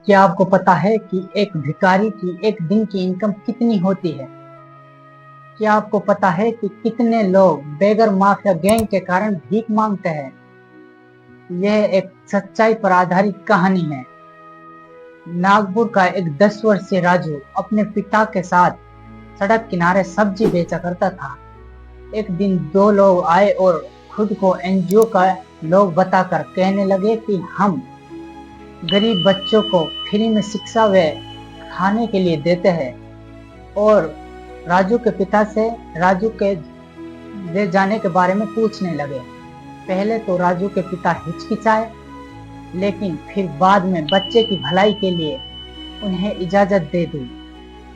क्या आपको पता है कि एक भिखारी की एक दिन की इनकम कितनी होती है? क्या आपको पता है कि कितने लोग बेगर माफिया गैंग के कारण भीख मांगते हैं? यह एक सच्चाई पर आधारित कहानी है। नागपुर का एक 10 वर्षीय राजू अपने पिता के साथ सड़क किनारे सब्जी बेचा करता था। एक दिन दो लोग आए और खुद को एनजीओ का लोग बताकर कहने लगे कि हम गरीब बच्चों को फ्री में शिक्षा व खाने के लिए देते हैं। और राजू के पिता से राजू के ले जाने के बारे में पूछने लगे। पहले तो राजू के पिता हिचकिचाए, लेकिन फिर बाद में बच्चे की भलाई के लिए उन्हें इजाजत दे दी।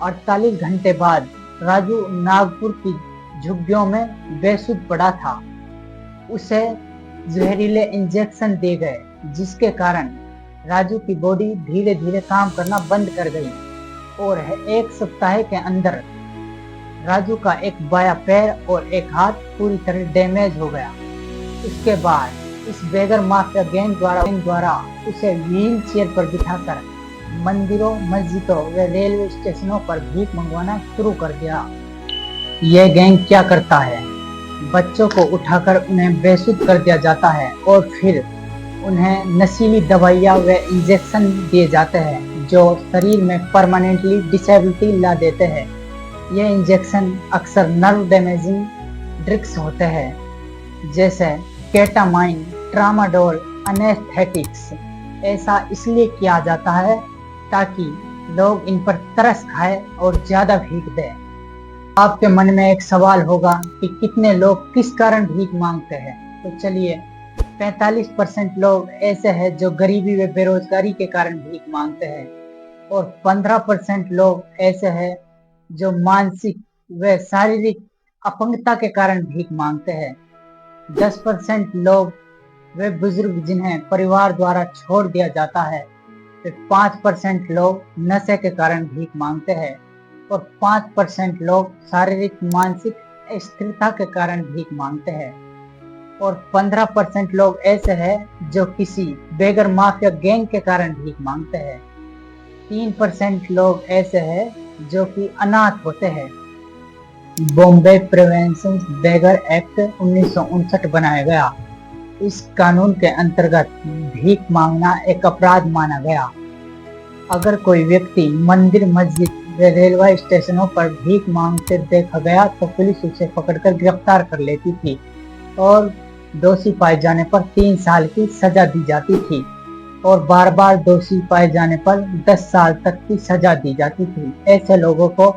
48 घंटे बाद राजू नागपुर की झुग्गियों में बेसुध पड़ा था। उसे जहरीले इंजेक्शन दिए गए, जिसके कारण राजू की बॉडी धीरे धीरे काम करना बंद कर गई और एक सप्ताह के अंदर राजू का एक बायां पैर और एक हाथ पूरी तरह डैमेज हो गया। उसके बाद इस बेगर माफिया गैंग द्वारा उसे व्हील चेयर पर बिठाकर मंदिरों, मस्जिदों व रेलवे स्टेशनों पर भीख मंगवाना शुरू कर दिया। यह गैंग क्या करता है? बच्चों को उठाकर उन्हें बेसुध कर दिया जाता है और फिर उन्हें नशीली दवाइयाँ व इंजेक्शन दिए जाते हैं जो शरीर में परमानेंटली डिसेबिलिटी ला देते हैं। ये इंजेक्शन अक्सर नर्व डैमेजिंग ड्रग्स होते हैं, जैसे केटामाइन, ट्रामाडोल, एनेस्थेटिक्स। ऐसा इसलिए किया जाता है ताकि लोग इन पर तरस खाए और ज्यादा भीख दें। आपके मन में एक सवाल होगा कि कितने लोग किस कारण भीख मांगते हैं। तो चलिए, 45% लोग ऐसे हैं जो गरीबी व बेरोजगारी के कारण भीख मांगते हैं और 15% लोग ऐसे हैं जो मानसिक व शारीरिक अपंगता के कारण भीख मांगते हैं। 10% लोग वे बुजुर्ग जिन्हें परिवार द्वारा छोड़ दिया जाता है। फिर 5% लोग नशे के कारण भीख मांगते हैं और 5% लोग शारीरिक मानसिक अस्थिरता के कारण भीख मांगते हैं और 15% लोग ऐसे हैं जो किसी बेगर माफिया गैंग के कारण भीख मांगते हैं। 3% लोग ऐसे हैं जो कि अनाथ होते हैं। बॉम्बे प्रिवेंशन बेगर एक्ट 1959 बनाया गया। इस कानून के अंतर्गत भीख मांगना एक अपराध माना गया। अगर कोई व्यक्ति मंदिर, मस्जिद व रेलवे स्टेशनों पर भीख मांगते देखा गया तो पुलिस उसे पकड़कर गिरफ्तार कर लेती थी और दोषी पाए जाने पर 3 साल की सजा दी जाती थी और बार बार दोषी पाए जाने पर 10 साल तक की सजा दी जाती थी। ऐसे लोगों को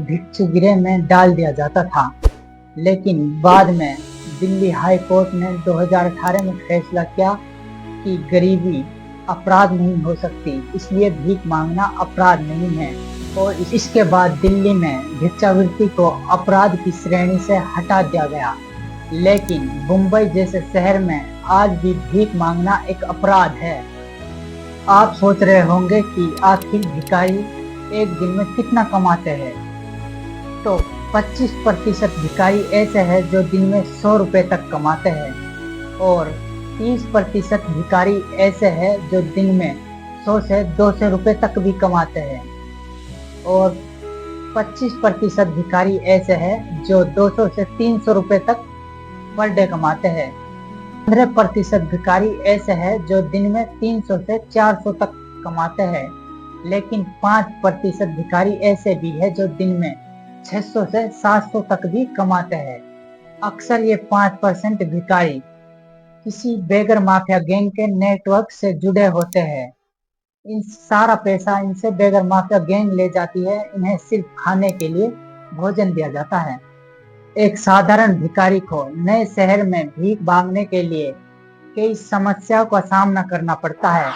भिक्षुगृह में डाल दिया जाता था। लेकिन बाद में दिल्ली हाई कोर्ट ने 2018 में फैसला किया कि गरीबी अपराध नहीं हो सकती, इसलिए भीख मांगना अपराध नहीं है और इसके बाद दिल्ली में भिक्षावृत्ति को अपराध की श्रेणी से हटा दिया गया। लेकिन मुंबई जैसे शहर में आज भी भीख मांगना एक अपराध है। आप सोच रहे होंगे कि आखिर भिखारी एक दिन में कितना कमाते हैं? तो 25% भिखारी ऐसे हैं जो दिन में 100 रुपए तक कमाते हैं और 30% भिखारी ऐसे हैं जो दिन में 100 से 200 रुपए तक भी कमाते हैं और 25% भिखारी ऐसे हैं जो 200 से 300 रुपए तक पर डे कमाते हैं। 15% भिखारी ऐसे हैं जो दिन में 300 से 400 तक कमाते हैं। लेकिन 5% भिखारी ऐसे भी है जो दिन में 600 से 700 तक भी कमाते हैं। अक्सर ये 5% भिखारी किसी बेगर माफिया गैंग के नेटवर्क से जुड़े होते हैं। इन सारा पैसा इनसे बेगर माफिया गैंग ले जाती है। इन्हें सिर्फ खाने के लिए भोजन दिया जाता है। एक साधारण भिखारी को नए शहर में भीख मांगने के लिए कई समस्याओं का सामना करना पड़ता है।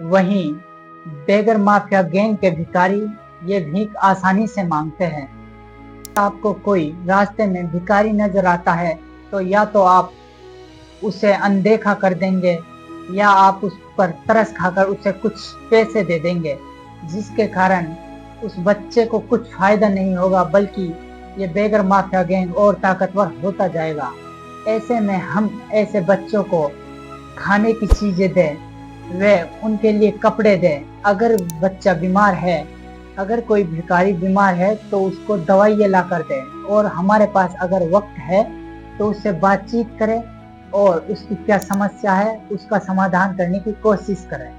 वहीं बेगर माफिया गैंग के भिखारी ये भीख आसानी से मांगते हैं। आपको कोई रास्ते में भिखारी नजर आता है तो या तो आप उसे अनदेखा कर देंगे या आप उस पर तरस खाकर उसे कुछ पैसे दे देंगे, जिसके कारण उस बच्चे को कुछ फायदा नहीं होगा, बल्कि ये बेगर माफिया गैंग और ताकतवर होता जाएगा। ऐसे में हम ऐसे बच्चों को खाने की चीजें दें वे उनके लिए कपड़े दें। अगर बच्चा बीमार है, अगर कोई भिखारी बीमार है तो उसको दवाइयाँ ला कर दें, और हमारे पास अगर वक्त है तो उससे बातचीत करें और उसकी क्या समस्या है उसका समाधान करने की कोशिश करें।